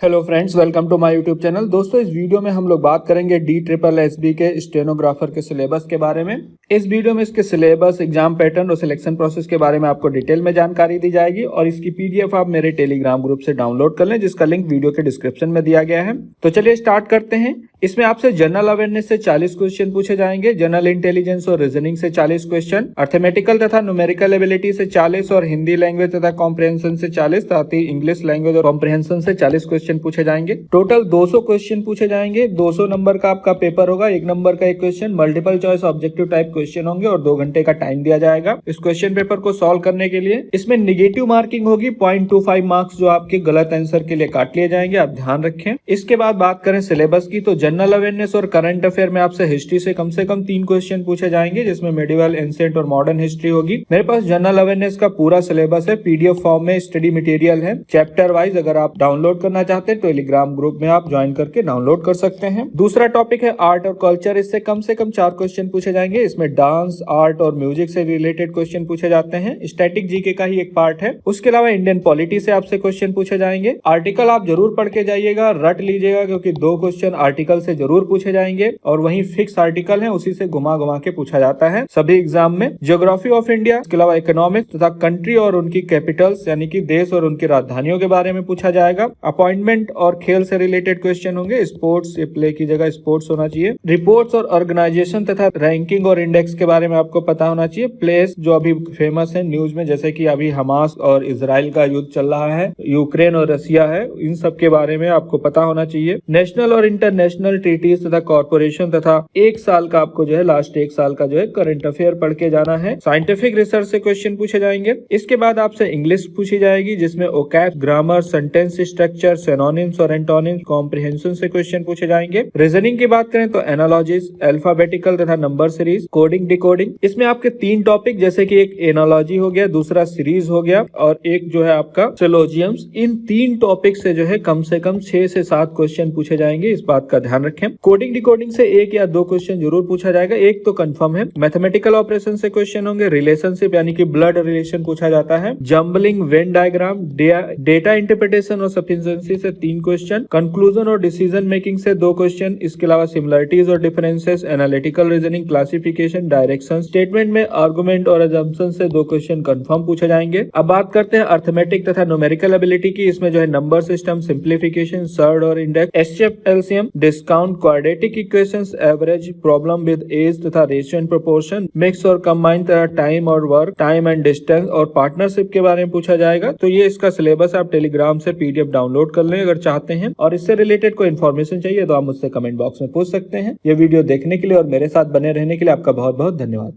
Hello friends, welcome to my YouTube channel. दोस्तों, इस video में हम लोग बात करेंगे DSSB के स्टेनोग्राफर के सिलेबस के बारे में। इस वीडियो में इसके सिलेबस, एग्जाम पैटर्न और सिलेक्शन प्रोसेस के बारे में आपको डिटेल में जानकारी दी जाएगी और इसकी PDF आप मेरे टेलीग्राम ग्रुप से डाउनलोड कर लें, जिसका लिंक वीडियो के डिस्क्रिप्शन में दिया गया है। तो चलिए स्टार्ट करते हैं। इसमें आपसे जनरल अवेयरनेस से 40 क्वेश्चन पूछे जाएंगे, जनरल इंटेलिजेंस और रीजनिंग से 40 क्वेश्चन, अर्थमेटिकल तथा न्यूमेरिकल एबिलिटी से 40 और हिंदी लैंग्वेज तथा कॉम्प्रिहेंशन से 40, साथ ही इंग्लिश लैंग्वेज और कॉम्प्रिहेंशन से 40 क्वेश्चन पूछे जाएंगे। टोटल 200 क्वेश्चन पूछे जाएंगे। 200 नंबर का आपका पेपर होगा, 1 नंबर का 1 question, multiple choice objective type question होंगे और 2 घंटे का टाइम दिया जाएगा इस क्वेश्चन पेपर को सॉल्व करने के लिए। इसमें निगेटिव मार्किंग होगी, 0.25 मार्क्स जो आपके गलत आंसर के लिए काट लिए जाएंगे, आप ध्यान रखें। इसके बाद बात करें सिलेबस की, तो जनरल अवेयरनेस और करंट अफेयर में आपसे हिस्ट्री से कम 3 क्वेश्चन पूछे जाएंगे, जिसमें मेडिवल, एंशिएंट और मॉडर्न हिस्ट्री होगी। मेरे पास जनरल अवेयरनेस का पूरा सिलेबस है, PDF फॉर्म में स्टडी मटेरियल है, चैप्टर वाइज। अगर आप डाउनलोड करना चाहते हैं टेलीग्राम ग्रुप में आप ज्वाइन करके डाउनलोड कर सकते हैं। दूसरा टॉपिक है आर्ट और कल्चर। इससे कम 4 क्वेश्चन पूछे जाएंगे। इसमें डांस, आर्ट और म्यूजिक से रिलेटेड क्वेश्चन पूछे जाते हैं। स्टैटिक जीके का ही एक पार्ट है। उसके अलावा इंडियन पॉलिटी से आपसे क्वेश्चन पूछे जाएंगे। आर्टिकल आप जरूर पढ़ के जाइएगा, रट लीजिएगा, क्योंकि 2 क्वेश्चन आर्टिकल से जरूर पूछे जाएंगे और वही फिक्स आर्टिकल है, उसी से घुमा के पूछा जाता है सभी एग्जाम में। ज्योग्राफी ऑफ इंडिया, इसके अलावा इकोनॉमिक्स तथा कंट्री और उनकी कैपिटल्स यानी कि देश और उनकी राजधानियों के बारे में पूछा जाएगा। अपॉइंटमेंट और खेल से रिलेटेड क्वेश्चन होंगे। स्पोर्ट्स, ये प्ले की जगह स्पोर्ट्स होना चाहिए। रिपोर्ट्स और ऑर्गेनाइजेशन तथा रैंकिंग और इंडेक्स के बारे में आपको पता होना चाहिए। प्लेस जो अभी फेमस है न्यूज में, जैसे कि अभी हमास और इजराइल का युद्ध चल रहा है, यूक्रेन और रसिया है, इन सब के बारे में आपको पता होना चाहिए। नेशनल और इंटरनेशनल ट्रीटीज तथा कॉर्पोरेशन तथा 1 साल का आपको जो है, लास्ट 1 साल का जो है करंट अफेयर पढ़ के जाना है। साइंटिफिक रिसर्च से क्वेश्चन पूछे जाएंगे। इसके बाद आपसे इंग्लिश पूछी जाएगी, जिसमें ओकैब, ग्रामर, सेंटेंस स्ट्रक्चर, सिनोनिम्स और एंटोनिम्स, कॉम्प्रिहेंशन से क्वेश्चन पूछे जाएंगे। रीजनिंग की बात करें तो एनालॉजीज, अल्फाबेटिकल तथा नंबर सीरीज, कोडिंग, डिकोडिंग। इसमें आपके 3 टॉपिक, जैसे कि एक एनालॉजी हो गया, दूसरा सीरीज हो गया और एक जो है आपका सिलोजियम्स। इन 3 टॉपिक से जो है कम से कम 6 से 7 क्वेश्चन पूछे जाएंगे, इस बात का ध्यान रखें। कोडिंग, डिकोडिंग से 1 या 2 क्वेश्चन जरूर पूछा जाएगा, एक तो कंफर्म है। मैथमेटिकल ऑपरेशन से क्वेश्चन होंगे। रिलेशनशिप यानी कि ब्लड रिलेशन पूछा जाता है। Jumbling, Venn diagram, data interpretation और सफिशिएंसी से 3 क्वेश्चन। कंक्लूजन और डिसीजन मेकिंग से 2 क्वेश्चन। इसके अलावा सिमिलरिटीज और differences, analytical reasoning, classification, direction, statement में आर्गुमेंट और अजम्पशन से 2 क्वेश्चन कंफर्म पूछे जाएंगे। अब बात करते हैं अर्थमेटिक तथा न्यूमेरिकल एबिलिटी की। इसमें जो है नंबर सिस्टम, सिंप्लीफिकेशन, सर्ड और index, HCF, LCM, discount, quadratic equations, average, problem with age तथा रेशियो एंड प्रोपोर्शन, मिक्स और कंबाइन तथा टाइम और वर्क, टाइम एंड डिस्टेंस और पार्टनरशिप के बारे में पूछा जाएगा। तो ये इसका सिलेबस आप टेलीग्राम से PDF डाउनलोड कर लें अगर चाहते हैं, और इससे रिलेटेड कोई इन्फॉर्मेशन चाहिए तो आप मुझसे कमेंट बॉक्स में पूछ सकते हैं। ये वीडियो देखने के लिए और मेरे साथ बने रहने के लिए आपका बहुत बहुत धन्यवाद।